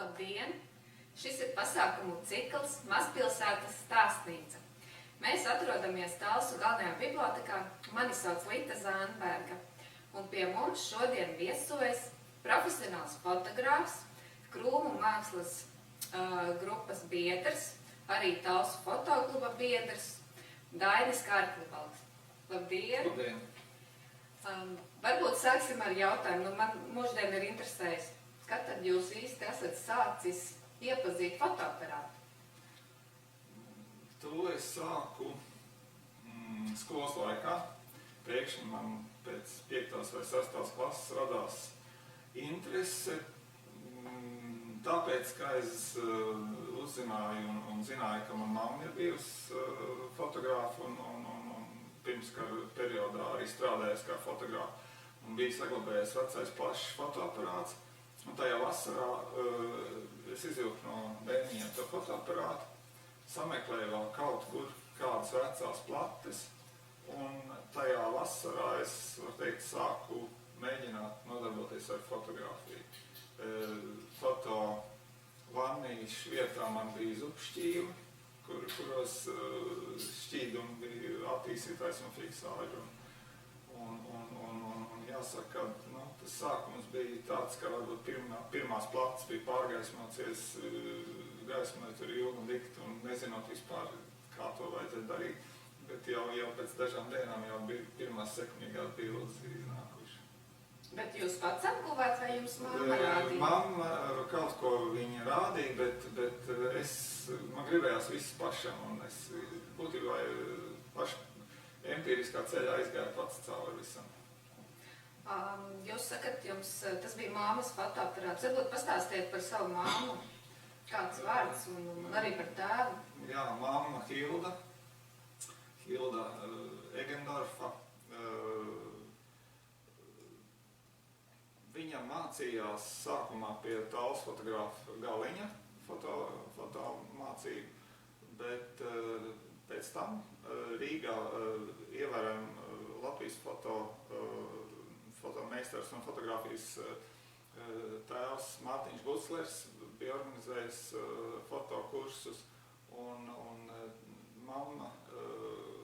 Labdien! Šis ir pasākumu cikls Mazpilsētas stāstnīca. Mēs atrodamies Talsu galvenajā bibliotekā. Mani sauc Lita Zānberga. Un pie mums šodien viesojas profesionāls fotogrāfs, Krūmu mākslas grupas biedrs, arī Talsu fotokluba biedrs, Dainis Kārklibals. Labdien! Labdien! Varbūt sāksim ar jautājumu. Man mūždien ir interesējis, kad tad jūs īsti esat sācis iepazīt fotoaparātu? To es sāku skolas laikā. Pēkšņi man pēc 5. vai 6. klases radās interese, tāpēc, ka es uzzināju un zināju, ka man mamma ir bijusi fotogrāfa un pirmskara periodā arī strādājusi kā fotogrāfa. Un bija saglabējies vecais plašs fotoaparāts. Un tajā vasarā es izvilku no bērniņiem to fotoaparātu, sameklēju vēl kaut kur kādas vecās plates, un tajā vasarā es, var teikt, sāku mēģināt nodarboties ar fotografiju. Foto vannīšu vietā man bija zupšķīvi, kuros šķīdumi bija attīstītājs un fiksāļi. Un jāsaka, ka tas sākums bija tāds, ka varbūt pirmās plates bija pārgaismocies, gaismoja tur ilgi un dikti un nezinot vispār, kā to vajadzētu darīt. Bet jau pēc dažām dienām jau bija pirmās sekmīgās bildes iznākuši. Bet jūs pats apguvāt vai jums mamma rādīja? Mamma kaut ko viņa rādīja, bet man gribējās viss pašam, un es būtībā empiriskā ceļā izgāju pats cauri visam. Jūs sakat, jums tas bija māmas fotoaparāts. Varbūt pastāstiet par savu māmu, kāds vārds un arī par tēvu. Jā, mamma Hilda Egendorfa. Viņa mācījās sākumā pie Talsu fotogrāfa Galiņa fotomācību, bet pēc tam Rīgā ievērojam Latvijas fotomeistars un fotogrāfijas tēvs Mārtiņš Buslers bija organizējis fotokursus, un mamma,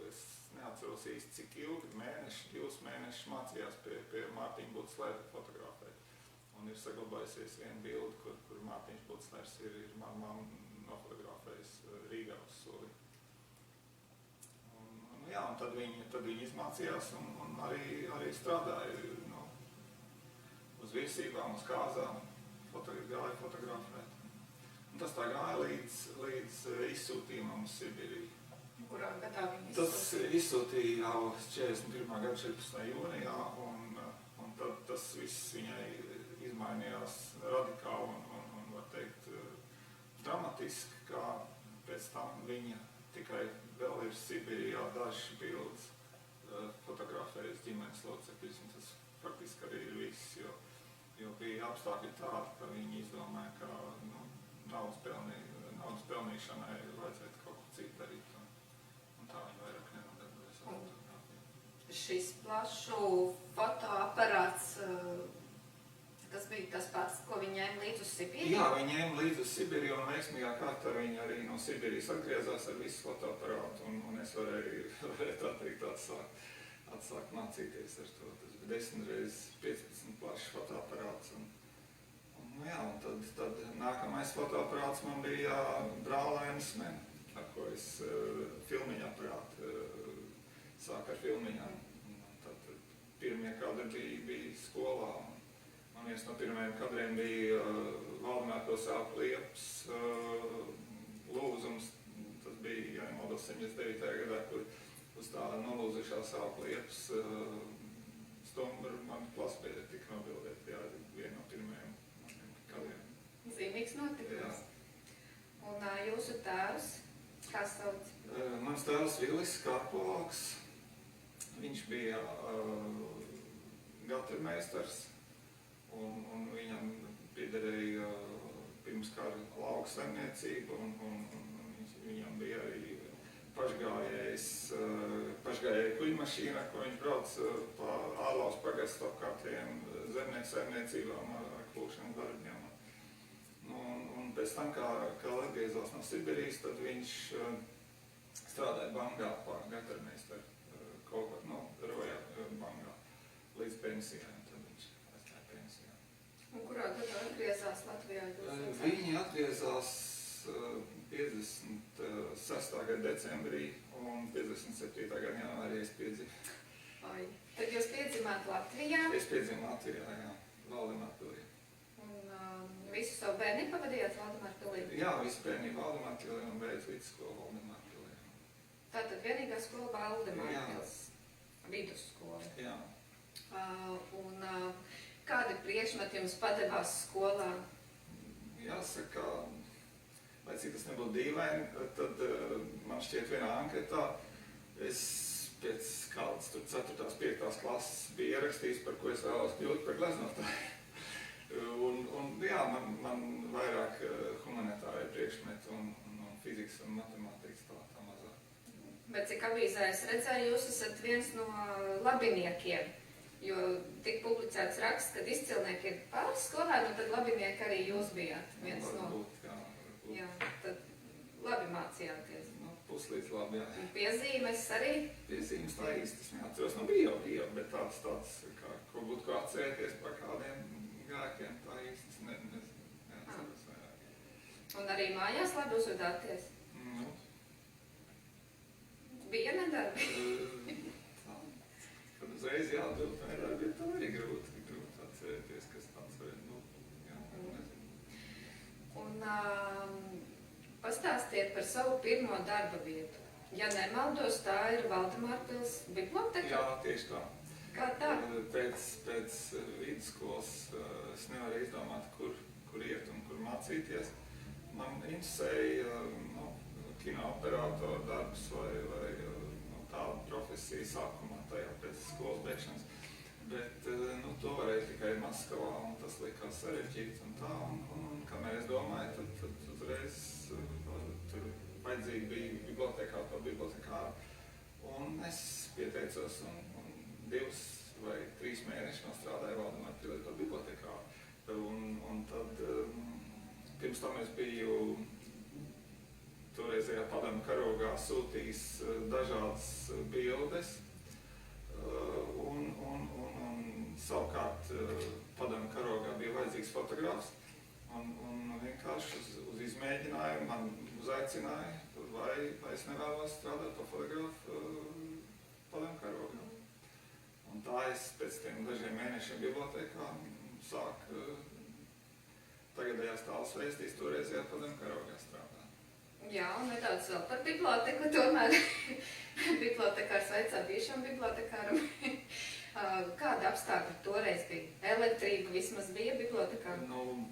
es neatceros īsti cik ilgi, mēneši, 2 mēnešus mācījās pie Mārtiņa Buslera fotografēt. Un ir saglabājusies viena bilde, kur Mārtiņš Buslers ir mamma nofotografējis Rīgā uz soli. Un tad viņi izmācījās un arī strādāja uz viesībām, uz kāzām, gāja fotografēt. Un tas tā gāja līdz izsūtījumam uz Sibiriju. Kurā gadā viņi izsūtīja? Tas izsūtīja jau 41. gada 14. jūnijā, un tad tas viss viņai izmainījās radikāli un var teikt, dramatiski, kā pēc tam viņa tikai vēl ir Sibirijā dažas bildes fotografējas ģimenes locekļus, un tas faktiski arī ir viss, jo bija apstākļi tādi, ka viņi izdomāja, ka naudas pelnīšanai vajadzētu kaut ko citu darīt, un tā viņi vairāk nenodarbojas ar fotografiju. Šis plašu fotoaparāts, tas bija tas pats, ko viņi ņēma līdz uz Sibiriju? Jā, viņi ņēma līdz uz Sibiriju, un veiksmīgā kārtā viņi arī no Sibirijas atgriezās ar visu fotoaparātu, un es varēju atsākt mācīties ar to. Tas bija 10x15 plašs fotoaparāts, un tad nākamais fotoaparāts man bija brālēns, ar ko es filmiņu aparātu sāku ar filmiņām. Tad pirmie kadri bija skolā. Man viens no pirmajiem kadriem bija Valdemāra pilsēta Liepas lūzums. Tas bija jāiemaldos 79. gadā, kur uz tā nolūzušās Liepas stumbra mani klasbiedri tika nobildēti. Jā, viena no pirmajiem kadriem. Zīmīgs notikums. Un jūsu tēvs, kā sauc? Mans tēvs Vilis Karpovalks. Viņš bija gatavmeistars. Un viņam piederēja pirmskara lauksaimniecība, un viņam bija arī pašgājēja kuģmašīna, ko viņš brauc pa Ārlaus pagastu apkārtējiem zemnieku saimniecībām ar klūšanas darbiem. Un pēc tam, kā atgriezās no Sibīrijas, tad viņš strādāja bankā par gatavmeistaru kaut kā, Royal bankā līdz pensijai, un tad viņš aizgāja pensijā. Un kurā gadā atgriezās Latvijā? Viņi atgriezās 56. gada decembrī un 57. gada janvārī es piedzimu. Tad jūs piedzimāt Latvijā? Es piedzimu Latvijā, jā, Valdemarpilī. Un visu savu bērnību pavadījāt Valdemarpilī? Jā, visu bērnību Valdemarpilī un beidz vidusskolu Valdemarpilī. Tātad vienīgā skola Valdemarpils, vidusskola. Jā. Un kādi priekšmeti jums padevās skolā? Jāsaka, lai cik tas nebūtu dīvaini, tad man šķiet vienā anketā es pēc kādas 4. 5. klases bija ierakstījis, par ko es vēlos kļūt par gleznotāju. Un jā, man vairāk humanitārie priekšmeti un fizikas un matemātikas tā mazāk. Bet cik avīzē es redzēju, jūs esat viens no labiniekiem, jo tik publicēts raksts, kad izcilnieki ir pāris skolēni, un tad labinieki arī jūs bijāt viens no. Varbūt, jā. Jā, tad labi mācījāties. Puslīdz labi, jā. Un piezīmes arī? Piezīmes tā īsti, es neatceros, bija jau, bet tāds, kā, ko būtu ko atcerēties par kādiem grēkiem, tā īsti es neatceros vairāk. Un arī mājās labi uzvedāties? Bija nedarbi? Kad uzreiz jāatbild nedarbi, bet tā arī grūti atcerēties, kas tāds varētu būt. Un pastāstiet par savu pirmo darba vietu. Ja nemaldos, tā ir Valdemarpils biblioteka? Jā, tieši tā. Kā tā? Pēc vidusskolas es nevaru izdomāt, kur iet un kur mācīties. Man interesēja kinooperatora darbs vai tāda profesija sākumā tajā pēc skolas beigšanas. Bet to varēja tikai Maskavā, un tas likās sarežģīti un tā. Un kamēr es domāju, tad uzreiz tur vajadzīgi bija bibliotekā par bibliotekāru. Un es pieteicos un 2 vai 3 mēnešus strādāju Valdemarpilī par bibliotekāru. Un tad pirms tam es biju toreizējā padomju karogā sūtījis dažādas bildes. Un savukārt padomju karogā bija vajadzīgs fotogrāfs. Un vienkārši uz izmēģinājumu man uzaicināja, vai es nevēlos strādāt par fotografu padomju karogā. Un tā es pēc tiem dažiem mēnešiem bibliotekā sāku tagadējās tālas vēstīs toreizējā padomju karogā strādāt. Jā, un nedaudz vēl par biblioteku tomēr. Bibliotekārs vaicā bijušam bibliotekāram. Kāda apstākļa toreiz bija? Elektrība vismaz bija bibliotekā?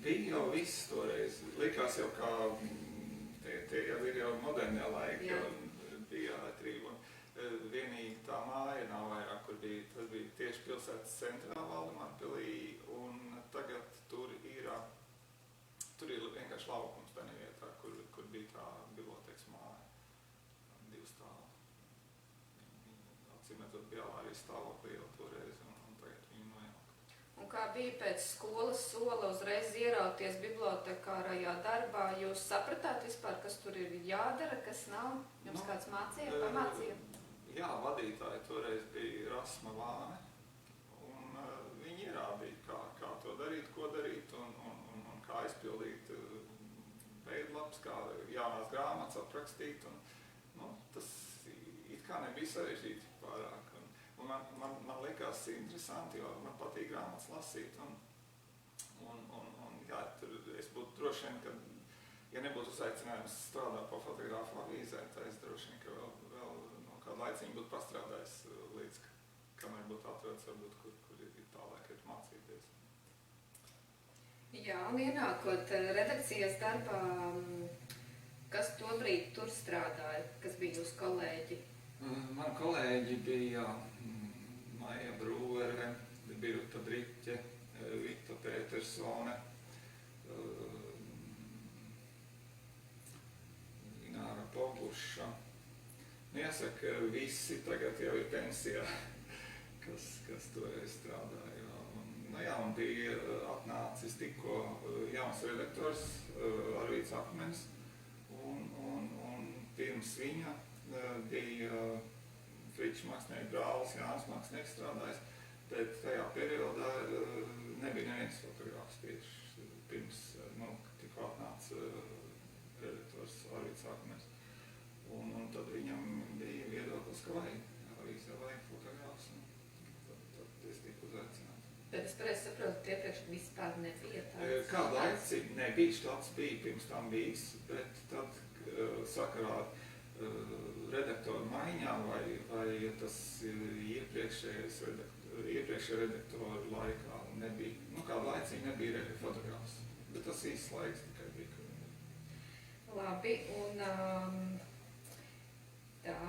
Bija jau viss toreiz. Likās jau kā, tie jau ir jau modernie laiki, jo bija elektrība. Vienīgi tā māja nav vairāk, kur bija, tas bija tieši pilsētas centrā Valdemarpilī, un tagad tur ir vienkārši laukums tādā vietā, kur bija tā bibliotekas māja. 2 stāvi. Atcīmredzot bija avārijas stāvoklī jau toreiz, un tagad viņi nojaukt. Un kā bija pēc skolas sola uzreiz ierauties bibliotekārajā darbā? Jūs sapratāt vispār, kas tur ir jādara, kas nav? Jums kāds mācīja, pamācīja? Jā, vadītāji toreiz bija Rasma Vāne, un viņi ierādīja, kā to darīt, ko darīt, un kā izpildīt veidlaps, kā jaunās grāmatas aprakstīt, un tas it kā nebija sarežģīti pārāk. Un man likās interesanti, jo man patīk grāmatas lasīt, un jā, tur es būtu droši vien, ka, ja nebūtu uzaicinājums strādāt pa fotografu avīzē, tad es droši vien, ka vēl kādu laiciņu būtu pastrādājis līdz, kamēr būtu atrodas, varbūt, kur ir tālāk ir mācīties. Jā, un ienākot redakcijas darbā, kas tobrīd tur strādāja, kas bija jūsu kolēģi? Man kolēģi bija Maija Brūvere, Birta Driķe, Vita Pētersone, Ināra Poguša. Jāsaka, visi tagad jau ir pensijā, kas toreiz strādāja. Nu jā, un bija atnācis tikko jauns redaktors Arvīds Akmenis, un pirms viņa bija Fričs mākslinieks brālis, Jānis mākslinieks strādājis, bet tajā periodā nebija neviens fotogrāfs tieši pirms, tikko atnāca redaktors Arvīds Akmenis. Un tad viņam bija viedoklis, ka vajag fotogrāfs, un tad es tiku uzaicināts. Bet es pareizi saprotu, ka iepriekš vispār nebija tāds. Kādu laiku nebija, štāds bija pirms tam bijis, bet tad sakarā redaktoru maiņām vai tas iepriekšējā redaktoru laikā nebija, kādu laicīgi nebija fotogrāfs, bet tas īsts laiks tikai bija. Labi, un tā,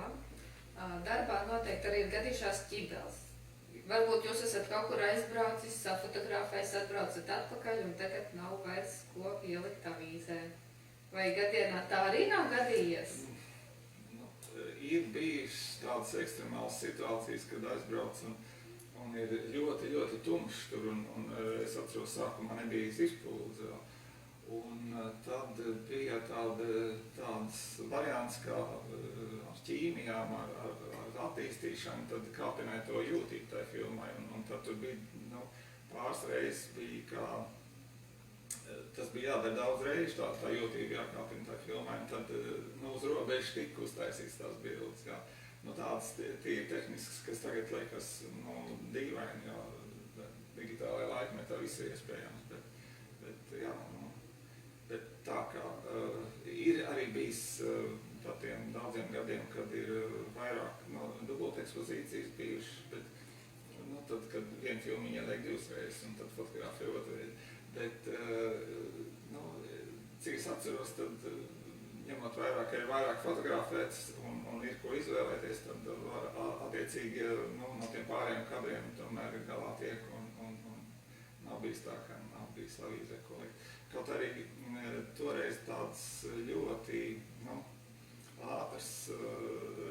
darbā noteikti arī ir gadījušās ķibeles. Varbūt jūs esat kaut kur aizbraucis, safotografējis, atbraucat atpakaļ, un tagad nav vairs ko ielikt avīzē. Vai gadienā tā arī nav gadījies? Ir bijušas tādas ekstremālas situācijas, kad aizbrauc un ir ļoti, ļoti tumšs tur, un es atceros, sākumā nebija izpūles. Un tad bija tāds variants, kā ar ķīmijām, ar attīstīšanu, tad kāpinē to jūtību tai filmai. Un tad tur bija, pāris reizes bija kā, tas bija jādara daudz reizi, tā jūtība jākāpina tai filmai. Un tad uz robežas tika uztaisīts tās bildes. Jā. Tādas tīri tehniskas, kas tagad liekas dīvaini, jā, digitālajā laikmetā viss ir iespējams. Bet jā, bet tā kā ir arī bijis pa tiem daudziem gadiem, kad ir vairāk dubulta ekspozīcijas bijušas, bet tad, kad viena filmiņa liek divas reizes un tad fotografē otru reizi. Bet, cik es atceros, tad ņemot vairāk, ka ir vairāk fotografēts un ir ko izvēlēties, tad attiecīgi no tiem pārējiem kadriem tomēr galā tiek un nav bijis tā, ka nav bijis avīzē ko likt. Kaut arī toreiz tāds ļoti ātrs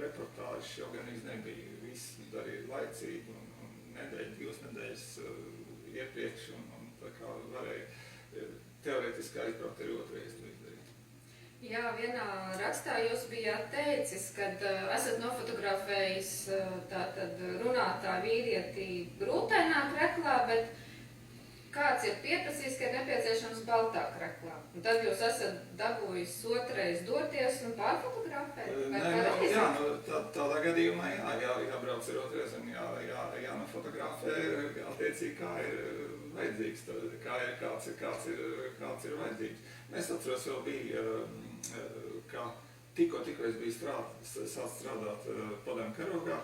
reportāžs jau gan nebija. Viss darīja laicīgi un nedēļu, 2 nedēļas iepriekš un tā kā varēja teorētiski aizbraukt arī otrais to izdarīt. Jā, vienā rakstā jūs bijāt teicis, kad esat nofotografējis tātad runātā vīrieti grūtainā kreklā, bet kāds ir pieprasījis, ka ir nepieciešams baltā kreklā. Un tad jūs esat dabūjis otrais doties un pārfotografēt? Jā, tādā gadījumā jābrauc ir otrais un jānofotografē, attiecīgi kā ir vajadzīgs, kāds ir vajadzīgs. Es atceros, vēl bija, ka tikko es biju sāc strādāt Padomju karogā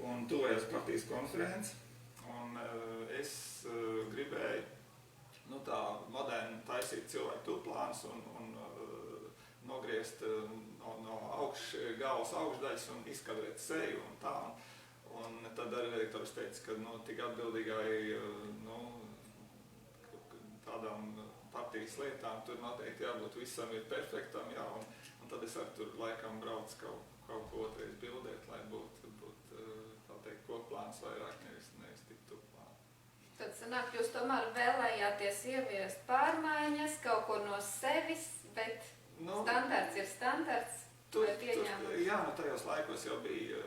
un tuvējās partijas konferences, un es gribēju tā moderni taisīt cilvēku tūplānus un nogriezt no galvas augšdaļas un izkadrēt seju un tā. Un tad arī redaktors teica, ka tik atbildīgai tādām partijas lietām tur noteikti jābūt visam ir perfektam, jā, un tad es arī tur laikam braucu kaut ko otrais bildēt, lai būtu tā teikt kokplāns vairāk nevis tik tūplāni. Tad sanāk, jūs tomēr vēlējāties ieviest pārmaiņas, kaut ko no sevis, bet standarts ir standarts. Jā, tajos laikos jau bija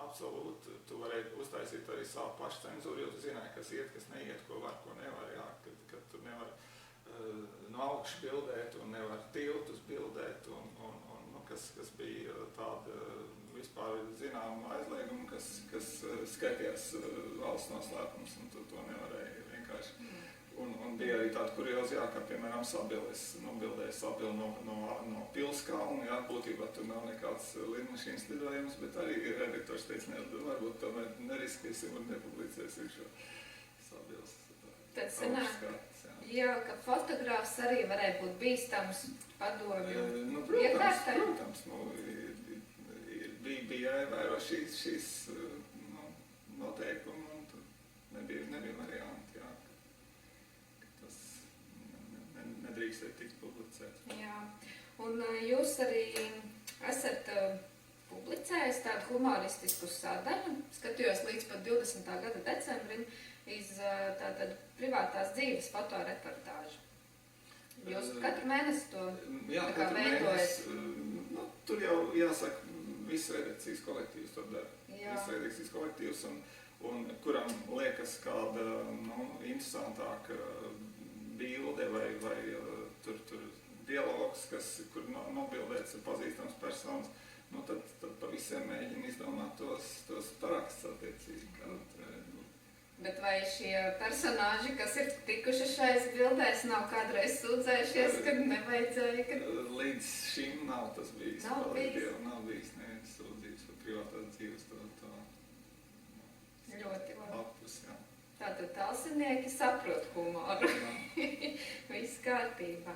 absolūti, tu varēji uztaisīt arī savu pašu cenzūru, jo tu zināji, kas iet, kas neiet, ko var, ko nevar, jā, kad tu nevar no augšas bildēt un nevar tiltus bildēt, un kas bija tāda vispār zināma aizlieguma, kas skaitījās valsts noslēpums, un tu to nevarēji vienkārši. Un bija arī tāda kurioza, kā piemēram Sabiles, nobildēja Sabili no Pilskalna, būtībā tur nav nekāds lidmašīnas lidojums, bet arī redaktors teica, varbūt tomēr neriskēsim un nepublicēsim šo Sabiles augšskats. Jā, ka fotogrāfs arī varēja būt bīstams padomju iekārtai? Protams, bija jāievēro šīs noteikumi, un tur nebija varianti, jā. Nedrīkstēja tikt publicēts. Jā, un jūs arī esat publicējis tādu humoristisku sadaļu, skatījos līdz pat 20. gada decembrim, iz tātad privātās dzīves fotoreportāžu. Jūs katru mēnesi to Jā, tā kā katru veidojat? mēnesi, tur jau jāsaka, viss redakcijas kolektīvs to dara. Jā. Viss redakcijas kolektīvs, un kuram liekas kāda interesantāka bilde vai tur dialogs, kur nobildēts ir pazīstams personas, tad pa visiem mēģina izdomāt tos parakstus attiecīgi. Bet vai šie personāži, kas ir tikuši šais bildēs, nav kādreiz sūdzējušies, kad nevajadzēja, kad... Līdz šim nav tas bijis. Nav bijis? Nav bijis neviens sūdzības par privātās dzīves to Ļoti labi. apus, jā. Tātad tālsinieki saprot humoru. Viss kārtībā.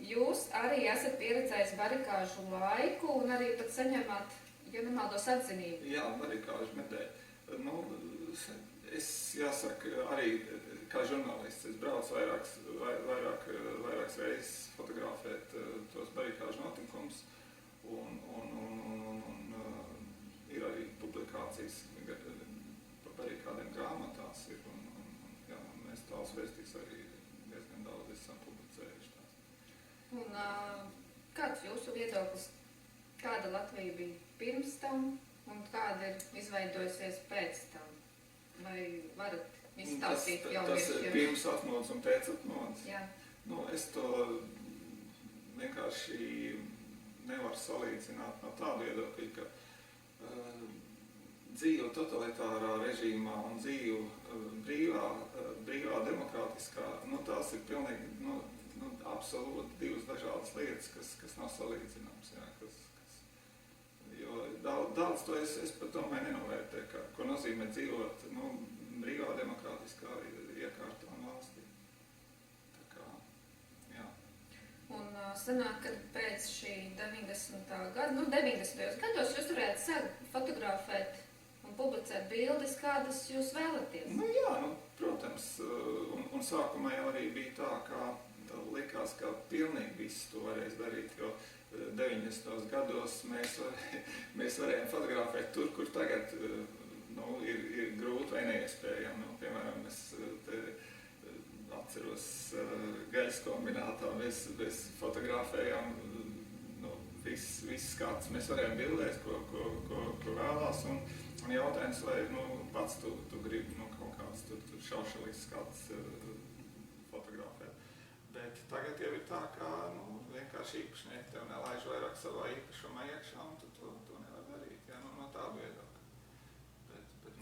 Jūs arī esat pieredzējis barikāžu laiku un arī pat saņemat, ja nemaldos, atzinību. Jā, barikāžu medē. Es jāsaka, arī kā žurnālists, es braucu vairākas reizes fotografēt tos barikāžu notikumus, un ir arī publikācijas par barikādiem grāmatās, un mēs tās vēstīs arī diezgan daudz esam publicējuši tās. Un kāds jūsu viedoklis, kāda Latvija bija pirms tam un kāda ir izveidojusies pēc tam? Vai varat izstāstīt Tas ir pirms atmodas un pēc atmodas? Jā. Es to vienkārši nevaru salīdzināt no tādu viedokļu, ka dzīve totalitārā režīmā un dzīve brīvā demokrātiskā, tās ir pilnīgi, absolūti divas dažādas lietas, kas nav salīdzināmas, jā, jo daudz to es pat domāju nenovērtēju, ko nozīmē dzīvot, brīvā demokrātiskā iekārtā un valstī. Tā kā, jā. Un sanāk, ka pēc šī 90. gada, 90. gados jūs varētu sākt fotografēt un publicēt bildes, kādas jūs vēlaties. Jā, protams, un sākumā jau arī bija tā, ka likās, ka pilnīgi viss to varēs darīt, jo 90. gados mēs varējām fotografēt tur, kur tagad ir grūti vai neiespējami. Piemēram, es atceros gaļas kombinātā, mēs fotografējām viss skats, mēs varējām bildēt, ko vēlās, un jautājums, vai pats tu gribi kaut kāds tur šaušalīgs skats fotografēt. Bet tagad jau ir tā, ka vienkārši īpašnieki tev nelaiž vairāk savā īpašumā iekšā, un tu to nevar darīt, jā, no tādu viedokļu. Bet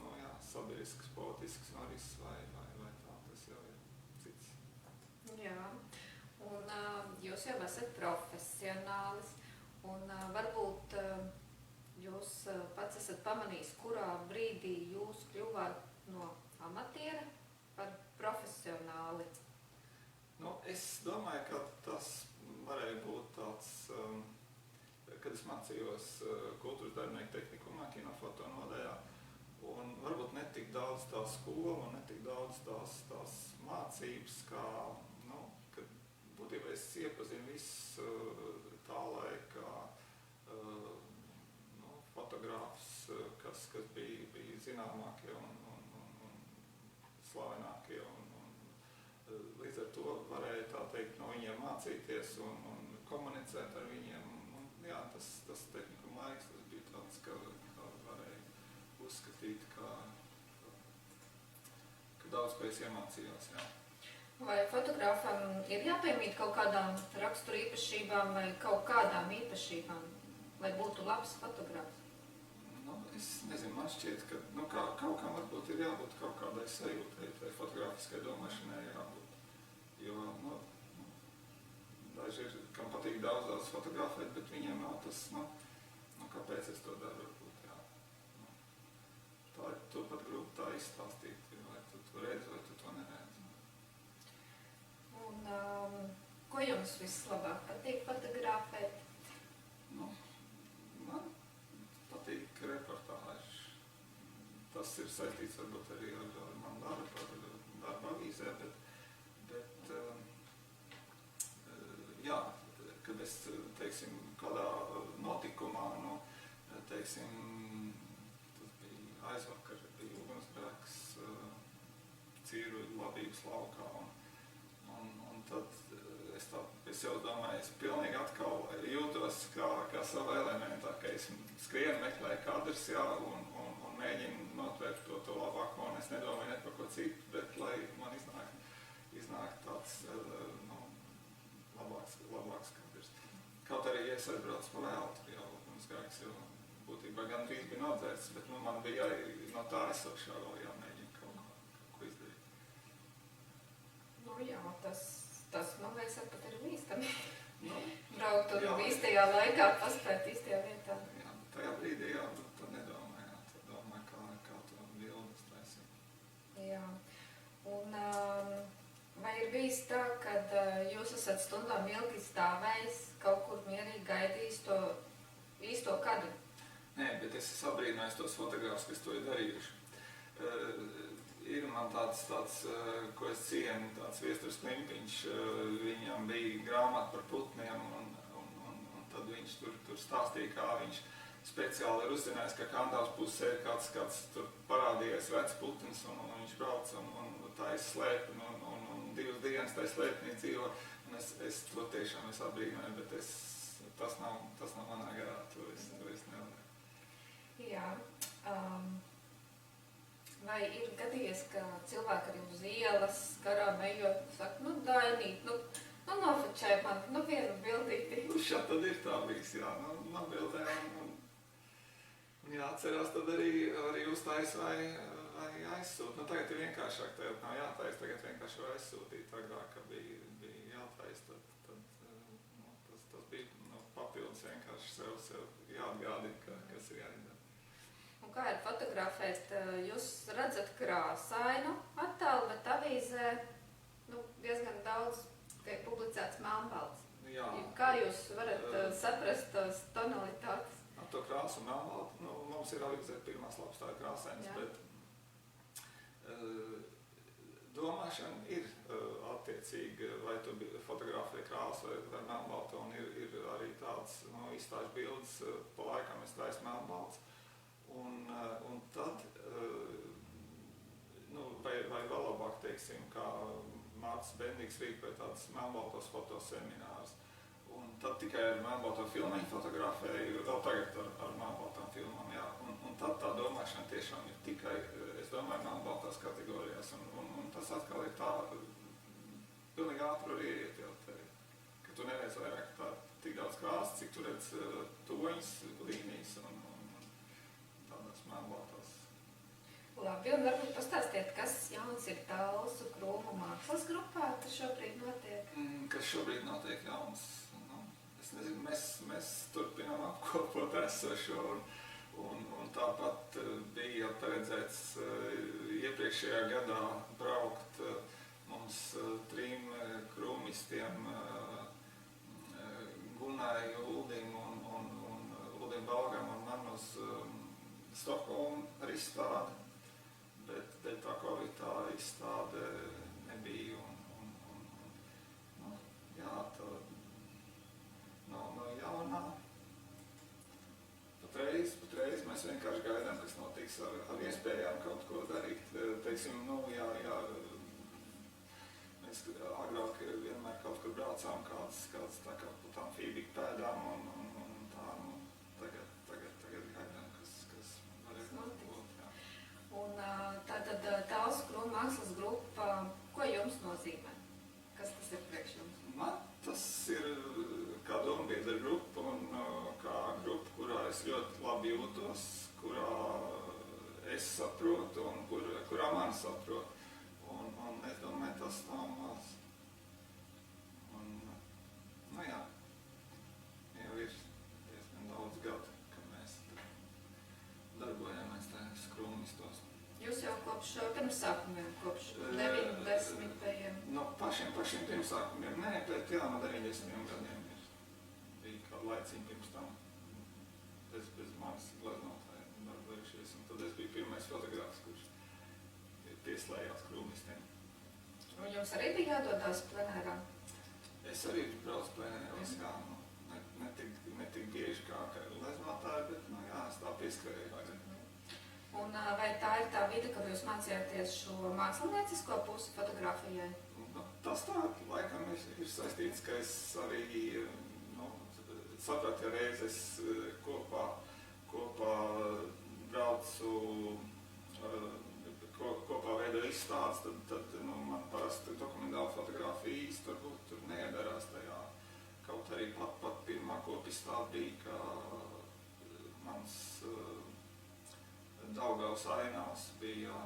sabiedrisks, politisks noris vai tā, tas jau ir cits. Jā, un jūs jau esat profesionālis, un varbūt jūs pats esat pamanījis, kurā brīdī jūs kļuvāt no amatiera par profesionāli. Es domāju, ka tas varēja būt tāds, kad es mācījos kultūras darbinieku tehnikumā, kinofoto nodaļā, un varbūt ne tik daudz tā skola un ne tik daudz tās mācības, kā, kad būtībā es iepazinu visu tā laika fotogrāfus, kas bija zināmākie un slavenākie, līdz ar to varēja tā teikt no viņiem mācīties un komunicēt ar viņiem. Jā, tas tehnikuma laiks, tas bija tāds, ka varēja uzskatīt, ka daudz ko es iemācījos, jā. Vai fotogrāfam ir jāpiemīt kaut kādām raksturu īpašībām vai kaut kādām īpašībām, lai būtu labs fotogrāfs? Es nezinu, man šķiet, ka kaut kam varbūt ir jābūt kaut kādai sajūtai, tai fotogrāfiskai domāšanai jābūt. Jo, daži ir, kam patīk daudz fotografēt, bet viņiem nav tas, kāpēc es to daru, varbūt, jā. Tā ir to pat grūti tā izstāstīt, vai tu to redzi, vai tu to neredzi. Un ko jums vislabāk patīk fotografēt? Man patīk reportāži. Tas ir saistīts varbūt arī ar manu darbu avīzē, bet jā, kad es, teiksim, kādā notikumā, nu, teiksim, tas bija aizvakar, bija ugunsgrēks Cīru labības laukā, un tad es jau domāju, es pilnīgi atkal jūtos kā savā elementā, ka es skrienu, meklēju kadrs, jā, un mēģinu notvērt to labāko, un es nedomāju ne par ko citu, bet lai man iznāk tāds labāks kadrs. Kaut arī, ja es aizbraucu pa vēlu, tur jau ugunsgrēks jau būtībā gan drīz bija nodzēts, bet man bija arī no tā esošā vēl jāmēģina kaut ko izdarīt. Nu jā, tas man liekas, pat ir bīstami. Nu, braukt un īstajā laikā paspēt īstajā vietā. Jā, tajā brīdī jā, tad nedomāju, jā, tad domāju, kā to bildes taisīt. Jā, un vai ir bijis tā, kad jūs esat stundām ilgi stāvējis, kaut kur mierīgi gaidījis to īsto kadru? Nē, bet es abrīnājos tos fotogrāfus, kas to ir darījuši. Ir man tāds, ko es cienu, tāds Viesturs Klimpiņš, viņam bija grāmata par putniem, un tad viņš tur stāstīja, kā viņš speciāli ir uzzinājis, ka Kandavas pusē ir kāds tur parādījies vecs putns, un viņš brauc un taisa slēpni, un 2 dienas tai slēpnī dzīvo, un es to tiešām abrīnoju, bet tas nav manā garā, to es nevaru. Jā. Vai ir gadījies, ka cilvēki arī uz ielas garām ejot, saka, Dainīt, nofočē man, vienu bildīti. Šā tad ir tā bijis, jā, nobildē, un jāatcerās tad arī uztais vai aizsūt. Tagad ir vienkāršāk, tagad nav jātais, tagad vienkārši var aizsūtīt. Agrāk, ka bija jātais, tad tas bija papildus vienkārši sev jāatgādina, kas ir jāizdara. Un kā ir fotografēt? Jūs redzat krāsainu attēlu, bet avīzē diezgan daudz tiek publicēts melnbalts. Jā. Kā jūs varat saprast tās tonalitātes? Ar to krāsu melnbaltu, mums ir avīzē pirmās lapas tā krāsainas, bet domāšana ir attiecīga, vai tu fotografē krāsu vai melnbaltu, un ir arī tāds izstāžu bildes, pa laikam es taisu melnbalts. Un tad, vai vēl labāk, teiksim, kā Mārcis Bendīgs rīkoja tādas melnbaltos fotoseminārus. Un tad tikai ar melnbalto filmiņu fotografēju, vēl tagad ar melnbaltām filmām, jā. Un tad tā domāšana tiešām ir tikai, es domāju, melnbaltās kategorijās. Un tas atkal ir tā, pilnīgi ātri var ieiet jau tevi. Ka tu neredz vairāk tā tik daudz krāsas, cik tu redz toņas, līnijas un tādās melnbaltās. Labi, un varbūt pastāstiet, kas jauns ir Talsu krūmu mākslas grupā, kas šobrīd notiek? Kas šobrīd notiek jauns? Es nezinu, mēs turpinām apkopot esošo, un tāpat bija paredzēts iepriekšējā gadā braukt mums 3 krūmistiem, Gunai, Uldim un Uldim Balgam un man uz Stokholmu ar izstādi, bet tā Covid tā izstāde nebija un jā, tā no jaunā. Patreiz mēs vienkārši gaidām, kas notiks ar iespējām kaut ko darīt. Teiksim, jā, mēs agrāk vienmēr kaut kur braucām kāds tā kā pa tām fībika pēdām un tā, tagad gaidām, kas varētu būt, jā. Un tātad Talsu krūmu mākslas grupa, ko jums nozīmē? Kas tas ir priekš jums? Man tas ir kā dombiedra grupa un kā grupa, kurā es ļoti labi jūtos, kurā es saprotu un kurā man saprot. Un es domāju, tas nav maz. Un, jā, jau ir diezgan daudz gadu, ka mēs darbojamies tajās krūmistos. Jūs jau kopš pirmsākumiem, kopš 90. Pašiem pirmsākumiem, nē, bet jā, no 90 gadiem bija kādu laiciņu pirms tam. Es bez manis gleznotāji darbojušies, un tad es biju pirmais fotogrāfs, kurš pieslējās krūmistiem. Un jums arī bija jādodās plenērā? Es arī braucu plenēros, jā, ne tik bieži kā pieskrēja. Un vai tā ir tā vide, kur jūs mācījāties šo māksliniecisko pusi fotografijai? Tas tā, laikam, ir saistīts, ka es arī sapratu, ja reiz es kopā braucu, kopā veidoju izstādes, tad man parasti dokumentāla fotografija īsti varbūt tur neiedarās tajā. Kaut arī pat pirmā kopizstāde bija, ka mans Daugavas ainās bija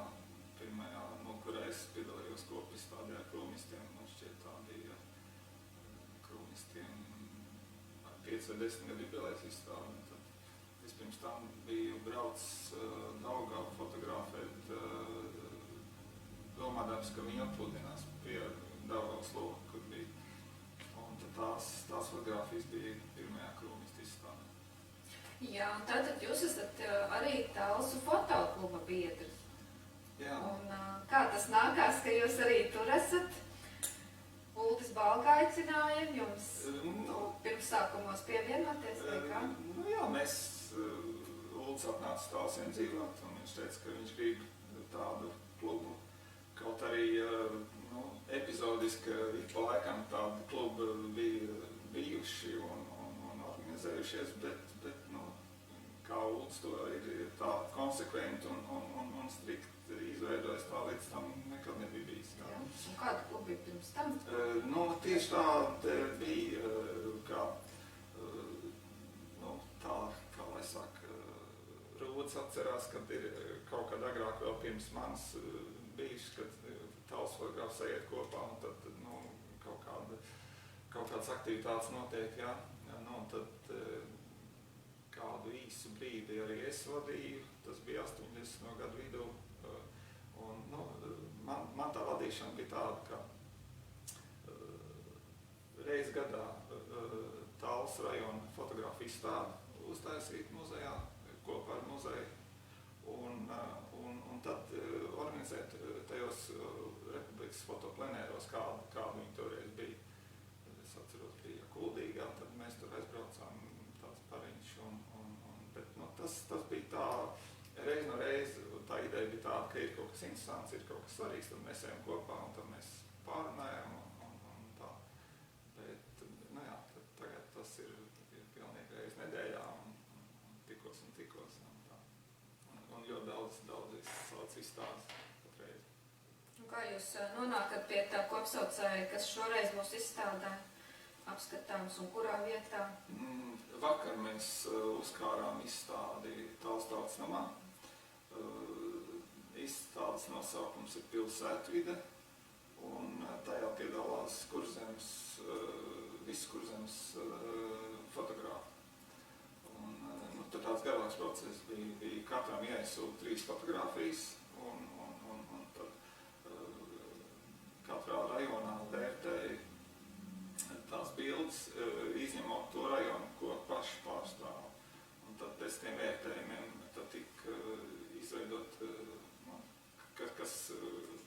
pirmajā, kurā es piedalījos kopizstādē ar krūmistiem. Man šķiet tā bija krūmistiem 5 vai 10 gadu jubilejas izstāde. Tad vispirms tam biju braucis Daugavu fotografēt, domādams, ka viņi atpludinās pie Daugavas loka, kur bija. Un tad tās fotogrāfijas bija pirmajā krūmistu izstādē. Jā, un tātad jūs esat arī Talsu fotokluba biedrs. Jā. Un kā tas nākās, ka jūs arī tur esat? Uldis Balga aicināja jums pirms sākumos pievienoties, vai kā? Jā, mēs Uldis atnāca Talsiem dzīvot, un viņš teica, ka viņš grib tādu klubu. Kaut arī epizodiski ik pa laikam tādi klubi bija bijuši un organizējušies, bet kā Uldis to ir tā konsekventi un strikt izveidojis, tā līdz tam nekad nebija bijis. Jā. Un kāda kluba bija pirms tam? Tieši tā bija, kā lai saka, Rūds atcerās, kad ir kaut kad agrāk vēl pirms manis bijuši, kad Tals fotogrāfs aiziet kopā, un tad kaut kādas aktivitātes notiek, jā. Un tad kādu īsu brīdi arī es vadīju, tas bija 80. gadu vidū. Un, man tā vadīšana bija tāda, ka reiz gadā Talsu rajona fotogrāfiju izstādi uztaisīt muzejā kopā ar muzeju un tad organizēt tajos Republikas fotoplenēros, kādu viņi toreiz bija. Es atceros, bija Kuldīgā, tad mēs tur aizbraucām tāds pariņš bet tas bija tā, reiz no reizi tā ideja bija tāda, ka ir kaut kas interesants, ir kaut kas svarīgs, tad mēs ejam kopā un tad mēs pārunājam un tā. Bet, tagad tas ir pilnīgi reiz nedēļā un tikos un tā. Un ļoti daudz sauc izstādes patreiz. Kā jūs nonākat pie tā kopsaucēja, kas šoreiz mūs izstādē apskatāms un kurā vietā? Vakar mēs uzkārām izstādi Talstautas namā. Izstādes nosaukums ir Pilsētvide, un tajā piedalās visi Kurzemes fotogrāfi. Tad tāds garāks process bija katram jāiesūta 3 fotogrāfijas, un tad katrā rajonā vērtēja tās bildes, izņemot to rajonu, ko paši pārstāv. Un tad pēc tiem vērtējumiem tad tika izveidot, kas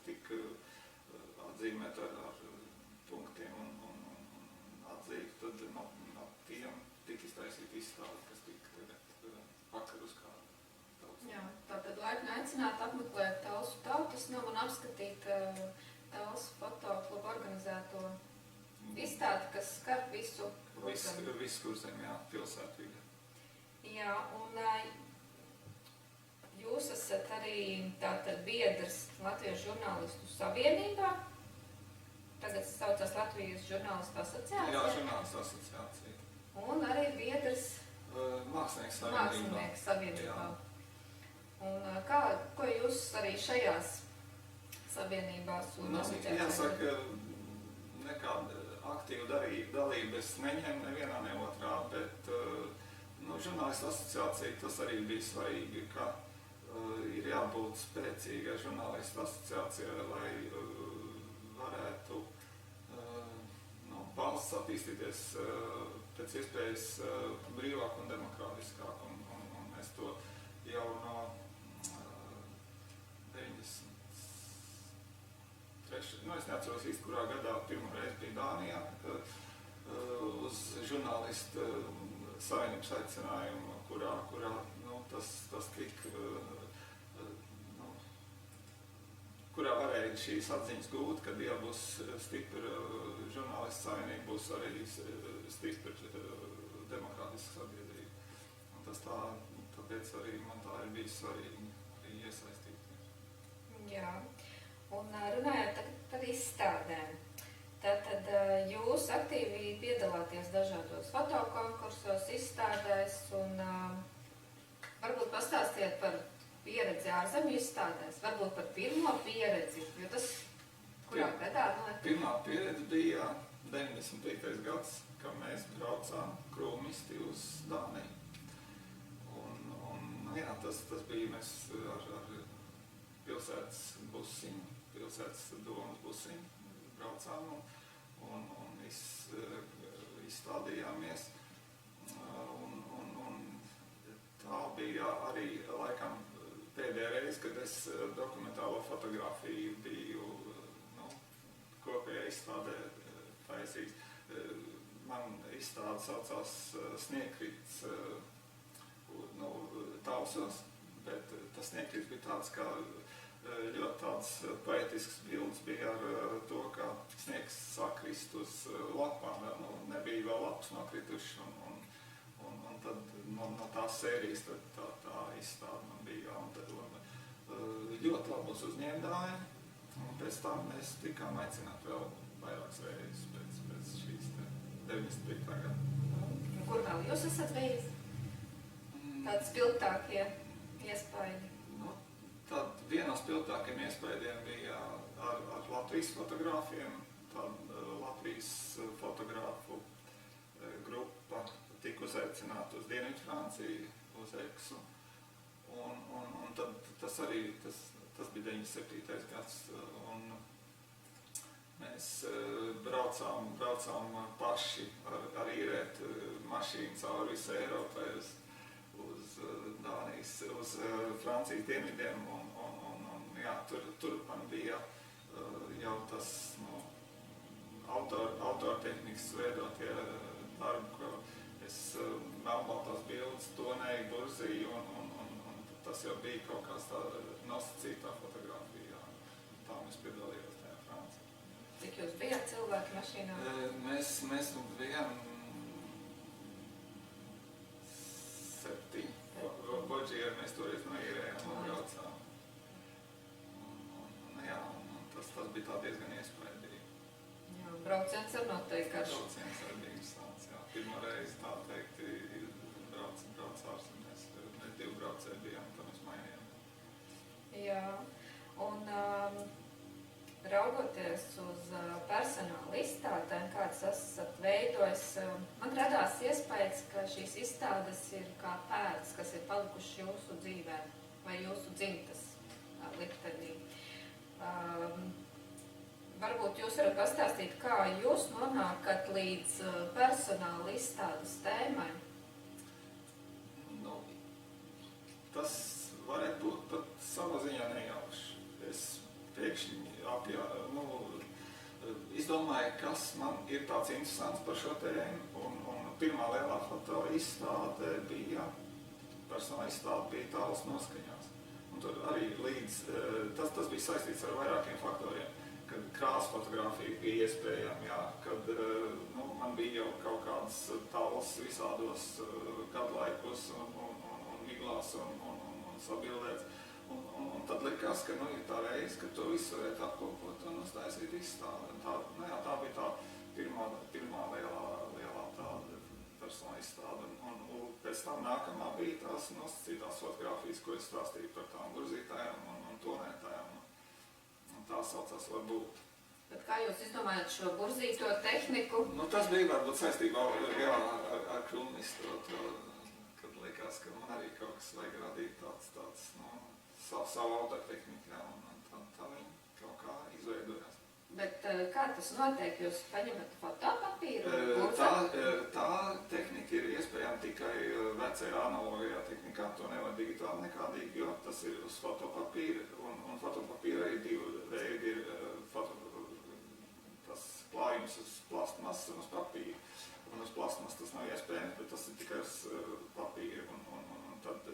tika atzīmēt ar punktiem un atzīt, tad tiem tika iztaisīt izstādi, kas tika tagad vakar uzkārt. Jā, tātad laipni aicināt apmeklēt Talsu tautas namu un apskatīt Talsu fotoklubu organizēto izstādi, kas skar visu Kurzemi. Visu Kurzemi, jā, Pilsētvide. Jā, un jūs esat arī tātad biedrs Latvijas žurnālistu savienībā. Tagad saucās Latvijas žurnālistu asociācija. Jā, žurnālistu asociācija. Un arī biedrs Mākslinieku savienībā. Un ko jūs arī šajās savienībās un asociācijās? Jāsaka, nekāda aktīva dalība es neņēmu nevienā, ne otrā, bet žurnālistu asociācija tas arī bija svarīgi, ka ir jābūt spēcīgai žurnālistu asociācijai, lai varētu valsts attīstīties pēc iespējas brīvāk un demokrātiskāk, un es to jau no 93. Es neatceros īsti, kurā gadā pirmoreiz bija Dānijā, uz žurnālistu savienības aicinājumu, kurā tas tik, kurā varēja šīs atziņas gūt, kad ja būs stipra žurnālistu savienība, būs arī stipra demokrātiska sabiedrība. Un tas tāpēc arī man tā ir bijis svarīgi arī iesaistīt. Jā, un runājot tagad par izstādēm. Tātad jūs aktīvi piedalāties dažādos fotokonkursos, izstādēs, un varbūt pastāstiet par pieredzi ārzemju izstādēs, varbūt par pirmo pieredzi, jo tas kurā gadā notika? Pirmā pieredze bija 95. gads, kad mēs braucām krūmisti uz Dāniju. Un jā, tas bija mēs ar pilsētas busiņu, pilsētas domas busiņu braucām un izstādījāmies. Un tā bija arī laikam pēdējā reize, kad es dokumentālo fotografiju biju kopējā izstādē taisījis. Man izstāde saucās Sniegkrits Tausos, bet tas sniegkrits bija tāds, kā ļoti tāds poetisks bildes bija ar to, ka sniegs sāk krist uz lapām, nebija vēl lapas nokrituši, un tad no tās sērijas tā izstāde man bija, un tad ļoti labi mūs uzņēmdāja, un pēc tam mēs tikām aicināti vēl vairākas reizes pēc šīs 95. gada. Kur vēl jūs esat bijis? Tādi spilgtākie iespaidi? Tad viena no spilgtākiem iespaidiem bija ar Latvijas fotogrāfiem. Tad Latvijas fotogrāfu grupa tika uzaicināta uz Dienvidfranciju, uz Eksu. Un tad tas bija 97. gads. Un mēs braucām paši ar īrēt mašīnu cauri visai Eiropai uz Dānijas, uz Francijas dienvidiem, un jā, tur man bija jau tas autortehnikas veidotie darbi, ko es melnbaltās bildes tonēju, burzīju, un tas jau bija kaut kāds tā nosacītā fotografija. Tā mēs piedalījos tajā Francijā. Cik jūs bijāt cilvēki mašīnā? Mēs bijām 7. Bodžijā mēs toreiz no īrējām un braucām. Un tas bija tā diezgan iespaidīgi. Jā, brauciens ar noteikti karš. Brauciens ar bija interesants, jā. Pirmā reize tā teikt brauc ārzemēs. Mēs 2 braucēji bijām, tad mēs mainījām. Jā, un raugoties uz personāla izstādēm, kādas esat veidojis, man radās iespējas, ka šīs izstādes ir kā pēdas, kas ir palikušas jūsu dzīvē vai jūsu dzimtas liktenī. Varbūt jūs varat pastāstīt, kā jūs nonākat līdz personāla izstādes tēmai? Tas varētu būt pat savā ziņā nejauši. Es pēkšņi izdomāju, kas man ir tāds interesants par šo tēmu, un pirmā lielā foto izstāde bija, personāla izstāde bija Tāls noskaņās. Un tur arī tas bija saistīts ar vairākiem faktoriem, kad krāsa fotografija bija iespējama, jā, kad man bija jau kaut kādas tāls visādos gadlaikos un viglās un sabildēts. Un tad likās, ka ir tā reize, ka to visu varētu apkopot un uztaisīt izstādi. Tā bija tā pirmā lielā tāda personāla izstāde. Un pēc tam nākamā bija tās nosacītās fotogrāfijas, ko es stāstīju par tām grozītājām un tonētājām. Un tā saucās Varbūt. Bet kā jūs izdomājat šo burzīto tehniku? Tas bija varbūt saistībā ar krūmistu, kad likās, ka man arī kaut kas vajag radīt tāds savu autortehniku, un tā viņa kaut kā izveidojās. Bet kā tas notiek? Jūs paņemat fotopapīru? Tā tehnika ir iespējama tikai vecajā analogajā tehnikā, to nevar digitāli nekādīgi, jo tas ir uz fotopapīra, un fotopapīra ir 2 veidi, tas klājums uz plastmasas un uz papīra. Un uz plastmasas tas nav iespējams, bet tas ir tikai uz papīra, un tad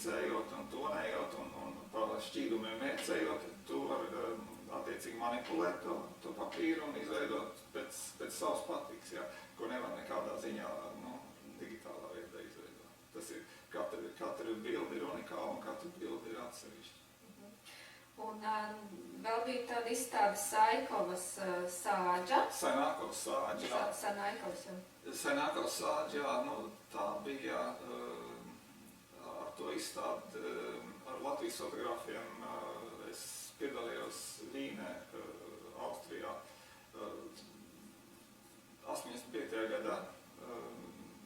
fiksējot un tonējot un pa šķīdumiem mērcējot, tu vari attiecīgi manipulēt to papīru un izveidot pēc savas patikas, ja, ko nevar nekādā ziņā digitālā veidā izveidot. Tas ir, katra bilde ir unikāla un katra bilde ir atsevišķa. Un vēl bija tāda izstāde Saikovas sāģa. Senākovas sāģa, jā. Senākovas, jā. Senākovas sāģa, jā, tā bija ar to izstādi ar Latvijas fotogrāfiem. Es piedalījos Vīnē, Austrijā, 85. gadā.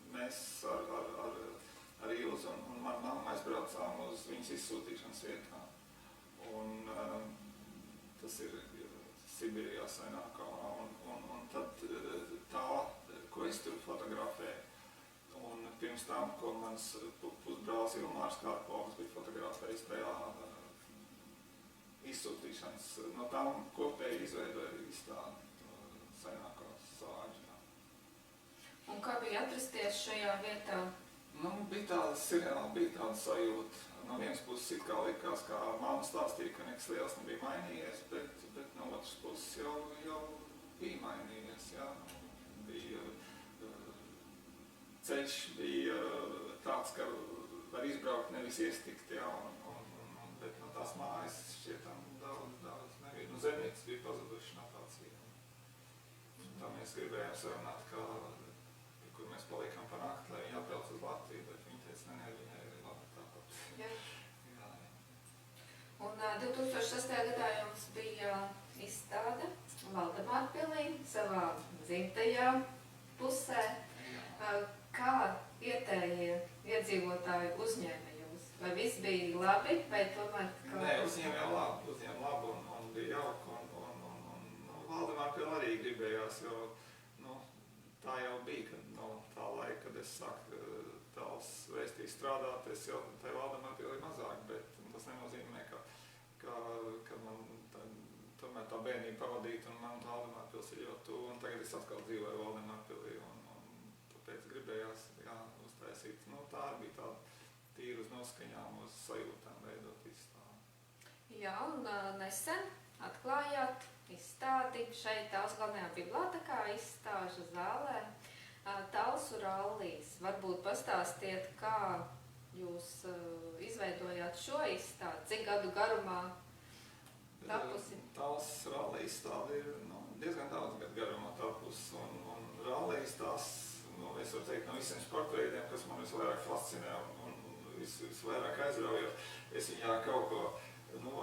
Mēs ar Ilzu un manu mammu aizbraucām uz viņas izsūtīšanas vietām. Un tas ir Sibirijā Senākavā. Un tad tā, ko es tur fotografēju, un pirms tam, ko mans pusbrālis Ilmārs Kārpovs bija fotografējis tajā izsūtīšanas, no tām kopēji izveidoja izstādi Senākavas sāģi. Un kā bija atrasties šajā vietā? Bija tāda sajūta. No vienas puses it kā likās, kā mamma stāstīja, ka nekas liels nebija mainījies, bet no otras puses jau bija mainījies, jā. Ceļš bija tāds, ka var izbraukt, nevis iestikt, jā, bet no tās mājas šķietam daudz nebija. Zemnieces bija pazuduši no tāds vieta. Tā mēs gribējām sarunāt, kur mēs palikām pa nakti, lai viņi atbrauc uz Latviju, bet viņi teica, ne, viņai ir labi tāpat. Jā. Un 2006. gadā jums bija izstāde Valdemārpilī, savā dzimtajā pusē. Kā vietējie iedzīvotāji uzņēma jūs? Vai viss bija labi, vai tomēr kā? Nē, uzņēma labi un bija jauki un Valdemārpilī arī gribējās, jo tā jau bija, kad tā laika, kad es sāku tāls vēstī strādāt, es jau tai Valdemārpilī mazāk, bet tas nenozīmē, ka man tomēr tā bērnība pavadīta un man Valdemārpils ir ļoti tuvu, un tagad es atkal dzīvoju Valdemārpilī, un tāpēc gribējās, uztaisīt. Tā arī bija tāda tīra uz noskaņām, uz sajūtām veidot izstādi. Jā, un nesen atklājāt izstādi šeit Talsgalvenajā bibliotēkā, izstāžu zālē, Talsu rallijas. Varbūt pastāstiet, kā jūs izveidojāt šo izstādi, cik gadu garumā tapusi? Talsu rallija izstāde ir diezgan daudz gadu garumā tapusi, un rallijas tās, es varu teikt, no visiem sporta veidiem, kas man visvairāk fascinē un visvairāk aizrauja, es viņā kaut ko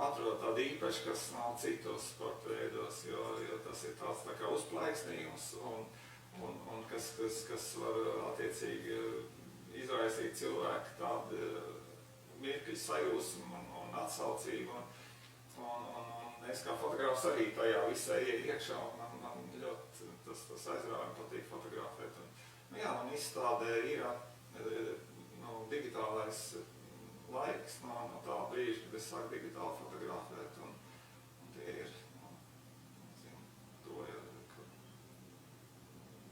atrod tādu īpašu, kas nav citos sporta veidos, jo tas ir tāds tā kā uzplaiksnījums un kas var attiecīgi izraisīt cilvēku tādu mirkļu sajūsmu un atsaucību. Un es kā fotogrāfs arī tajā visā iekšā, un man ļoti tas aizrauja un patīk fotografēt. Un izstādē ir digitālais laiks no tā brīža, kad es sāku digitāli fotografēt, un tie ir, to ir, ka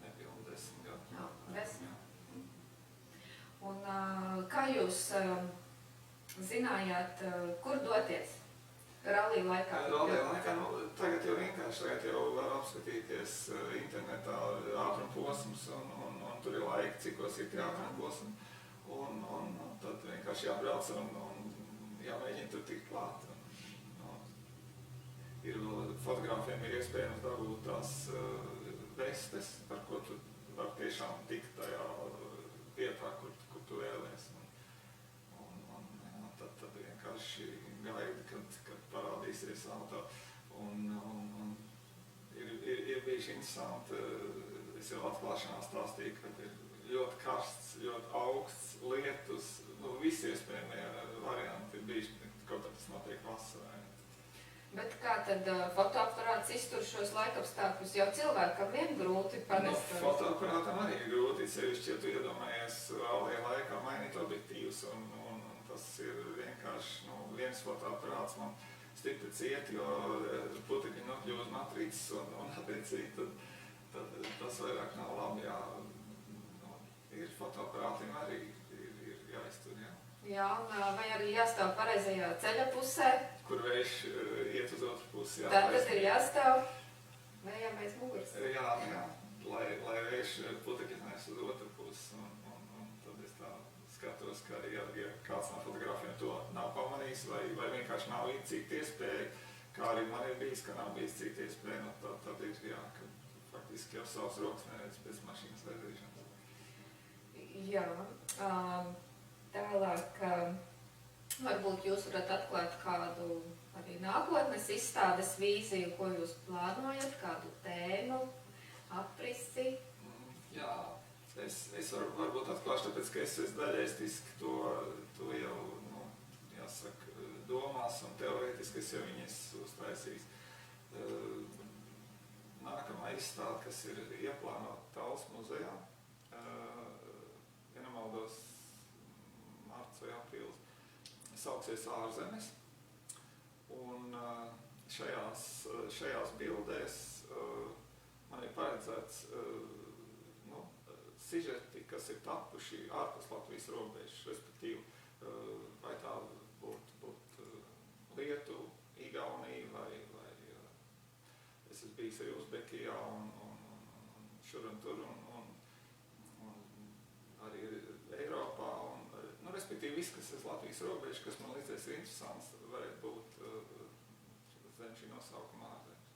nepilni 10 gadi. Jā, 10. Un kā jūs zinājāt, kur doties rallija laikā? Rallija laikā, tagad jau var apskatīties internetā ātrumposmus, un tur ir laika, cikos ir tie ātrumposmi. Un tad vienkārši jābrauc un jāmēģina tur tikt klāt. Fotogrāfiem ir iespējams dabūt tās vestes, par ko tu var tiešām tikt tajā vietā, kur tu vēlies. Tad vienkārši gaidi, kad parādīsies auto. Un ir bijuši interesanti, es jau atklāšanā stāstīju, ka ir ļoti karsts, ļoti augsts, lietus, visi iespējamie varianti ir bijuši, kaut kā tas notiek vasarā. Bet kā tad fotoaparāts iztur šos laikapstākļus? Jau cilvēkam vien grūti panest? Fotoaparātam arī ir grūti, sevišķi, ja tu iedomājies rallija laikā mainīt objektīvus, un tas ir vienkārši, viens fotoaparāts man stipri ciet, jo putekļi nokļūst matrīces un attiecīgi, tad tas vairāk nav labi, ir fotoaparātiem arī ir jāiztur, jā. Jā, un vai arī jāstāv pareizajā ceļa pusē. Kur vējš iet uz otru pusi. Jā, tad ir jāstāv vējām aiz muguras. Jā, lai vējš putekļi nes uz otru pusi. Un tad es tā skatos, ka ja kāds no fotogrāfiem to nav pamanījis, vai vienkārši nav cita iespēja, kā arī man ir bijis, ka nav bijis cita iespēja, tad ir jā, ka faktiski jau savas rokas neredz pēc mašīnas aizīšanas. Jā, tālāk, varbūt jūs varat atklāt kādu arī nākotnes izstādes vīziju, ko jūs plānojat, kādu tēmu, aprisi. Jā, es varbūt atklāšu, tāpēc, ka es daļēstiski to jau, jāsaka, domās un teorētiski es jau viņas uztaisījis. Nākamā izstāde, kas ir ieplānota Tallas muzejā, ja nemaldos, marts vai aprīlis, sauksies Ārzemes. Un šajās bildēs man ir paredzēts sižeti, kas ir tapuši ārpus Latvijas robežas, respektīvi, vai tā būtu Lietuva, Igaunija, vai es esmu bijis arī Uzbekijā un šur un tur, un arī Eiropā, respektīvi viss, kas ir Latvijas robeža, kas man līdzies ir interesants, varētu būt zem šī nosaukuma Ārzemes.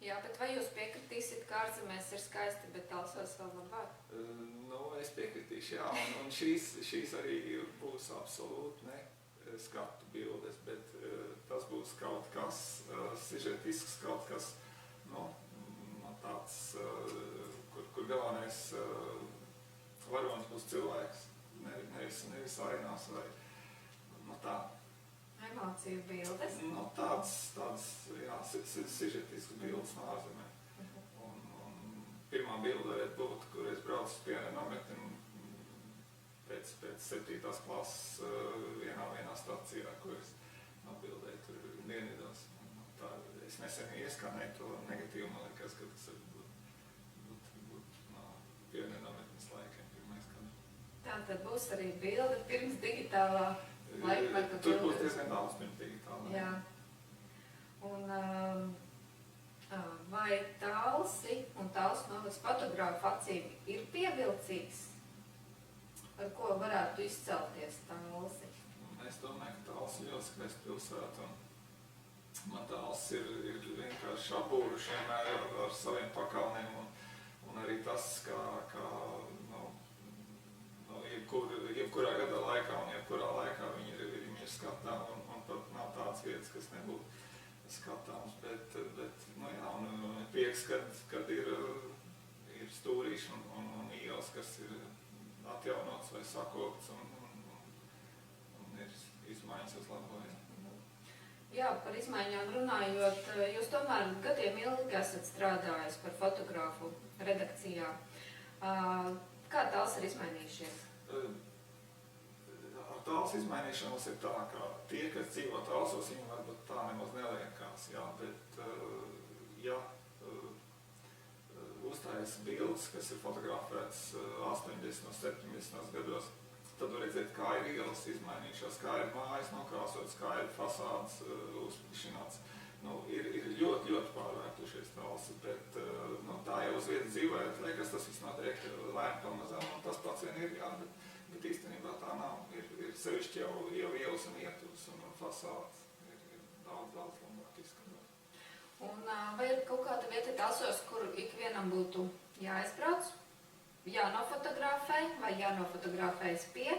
Jā, bet vai jūs piekritīsiet, ka Ārzemēs ir skaisti, bet Talsos vēl labāk? Es piekritīšu, jā, un šīs arī būs absolūti ne skatu bildes, bet tas būs kaut kas sižetisks, kaut kas, tāds, kur galvenais varonis būs cilvēks, nevis ainās vai tā. Emociju bildes? Tāds, jā, sižetisks bildes no Ārzemēm. Un pirmā bilde varētu būt, kur es braucu pie nometni pēc 7. klases vienā stacijā, kur es nobildēju tur Dienvidos. Es nesen ieskanēju to negatīvu, man liekas, ka tas būt pie nometnes laikiem pirmais kadrs. Tā tad būs arī bilde pirms digitālā laikmeta bildes. Tur būs diezgan daudz pirms digitālā. Jā. Un vai Talsi un Talsu novads fotogrāfu acīm ir pievilcīgs? Ar ko varētu izcelties Talsi? Es domāju, ka Talsi ļoti skaista pilsēta. Man Talls ir vienkārši apbūruši vienmēr ar saviem pakalniem. Un arī tas, kā jebkurā gada laikā un jebkurā laikā viņi ir skatām. Un pat nav tādas vietas, kas nebūtu skatāms, bet un prieks, kad ir stūrīši un ielas, kas ir atjaunots vai sakopts un ir izmaiņas uz labo. Jā, par izmaiņām runājot, jūs tomēr gadiem ilgi esat strādājis par fotogrāfu redakcijā. Kā Talls ir izmainījušies? Ar Talls izmainīšanos ir tā, ka tie, kas dzīvo Talsos, viņi varbūt tā nemaz neliekās, jā, bet ja uztājas bildes, kas ir fotografētas 80. un 70. gados, tad var redzēt, kā ir ielas izmainījušās, kā ir mājas nokrāsotas, kā ir fasādes uzplišināts. Ir ļoti pārvērtušies Talsi, bet tā jau uz vietas dzīvojot, liekas, tas viss notiek lēni pamazām, un tas pats vien ir, jā, bet īstenībā tā nav. Ir sevišķi jau ielas un ietuvs un fasādes ir daudz labāk izskatās. Un vai ir kaut kāda vieta Talsos, kur ikvienam būtu jāizbrauc? Jānofotografē vai jānofotografējas pie,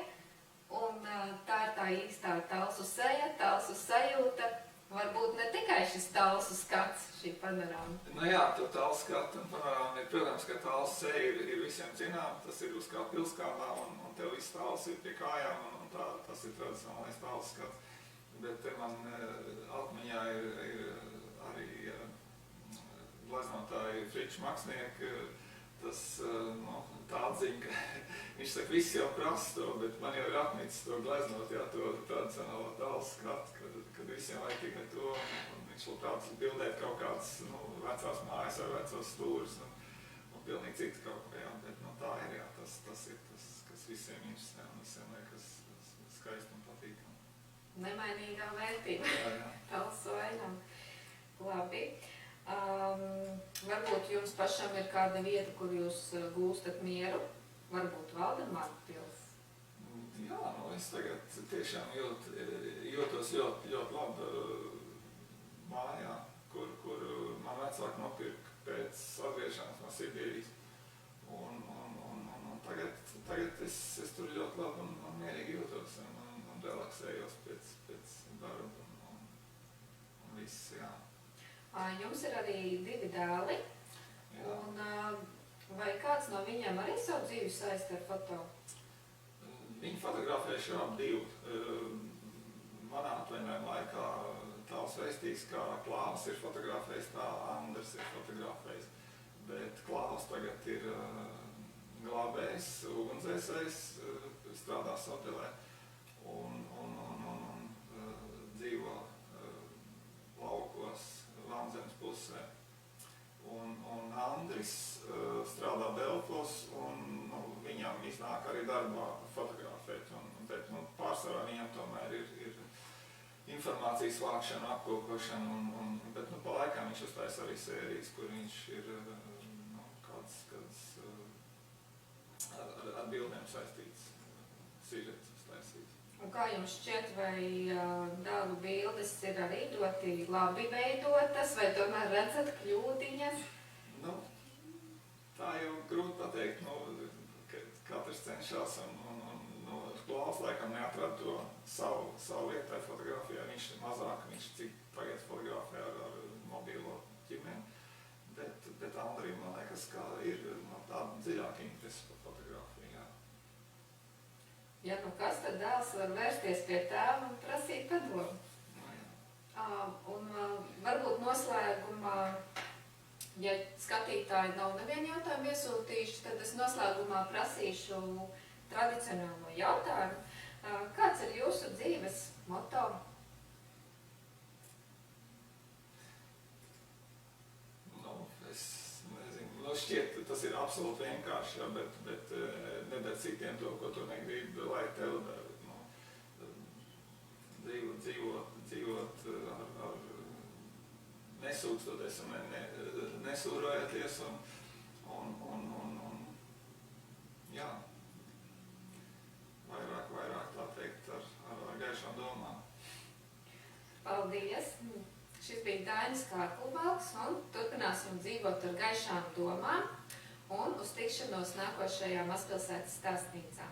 un tā ir tā īstā Talsu seja, Talsu sajūta, varbūt ne tikai šis Talsu skats, šī panorāma. Jā, to Talsu skatu un panorāma ir, protams, ka Talsu seja ir visiem zinām, tas ir uz kā pilskādā, un tev viss Talsu ir pie kājām, un tas ir tradicionālais Talsu skats. Bet man atmiņā ir arī gleznotāji Friču Maksnieki, tas tā atziņa, ka viņš saka, viss jau prasa to, bet man jau ir atmicis to gleznot, jā, to tradicionālo Talsu skatu, kad visiem vajag tikai to, un viņš labprāt bildēt kaut kādas vecās mājas vai vecos stūrus un pilnīgi citu kaut ko, jā, bet tā ir, jā, tas ir tas, kas visiem interesē un visiem liekas skaisti un patīk. nemainīgā vērtība. Jā. Talsu ainam. Labi. Varbūt jums pašam ir kāda vieta, kur jūs gūstat mieru? Varbūt Valdemāra pils? Jā, es tagad tiešām jūtos ļoti labi mājā, kur man vecāki nopirka pēc atgriešanās no Sibīrijas. Un tagad es tur ļoti labi un mierīgi jūtos un relaksējos pēc darba un viss, jā. Jums ir arī 2 dēli, un vai kāds no viņiem arī savu dzīvi saista ar foto? Viņi fotografējuši ap 2. Manā atvainājuma laikā tāls veistīs, kā Klāvs ir fotografējis, tā Andrs ir fotografējis. Bet Klāvs tagad ir glābējs, ugunsdzēsējs, strādā Sotelē un dzīvo laukos Vanzemes pusē. Un Andris strādā Delfos, un viņam iznāk arī darbā fotografēt. Bet pārsvarā viņam tomēr ir informācijas vākšana, apkopošana, bet pa laikam viņš uztaisa arī sērijas, kur viņš ir kāds ar bildēm saistīts sižets uztaisīts. Un kā jums šķiet, vai dēlu bildes ir arī ļoti labi veidotas, vai tomēr redzat kļūdiņas? Tā jau grūti pateikt, katrs cenšas un Klāvs laikam neatrada to savu vietai fotografijā. Viņš ir mazāk, viņš cik tagad fotografē ar mobilo ģimeni, bet Andrija, man liekas, kā ir tāda dziļāka interese par fotografiju, jā. Ja nu kas, tad dēls var vērsties pie tēva un prasīt padomu. Un varbūt noslēgumā, ja skatītāji nav nevienu jautājumu iesūtījuši, tad es noslēgumā prasīšu tradicionālo jautājumu. Kāds ir jūsu dzīves moto? Es nezinu, šķiet, tas ir absolūti vienkārši, ja, bet nedara citiem to, ko tu negribi, lai tev dzīvot ar nesūkstoties un nesūrojoties un jā, vairāk tā teikt ar gaišām domām. Paldies! Šis bija Dainis Kārklvalks, un turpināsim dzīvot ar gaišām domām un uz tikšanos nākošajā Mazpilsētas stāstnīcā.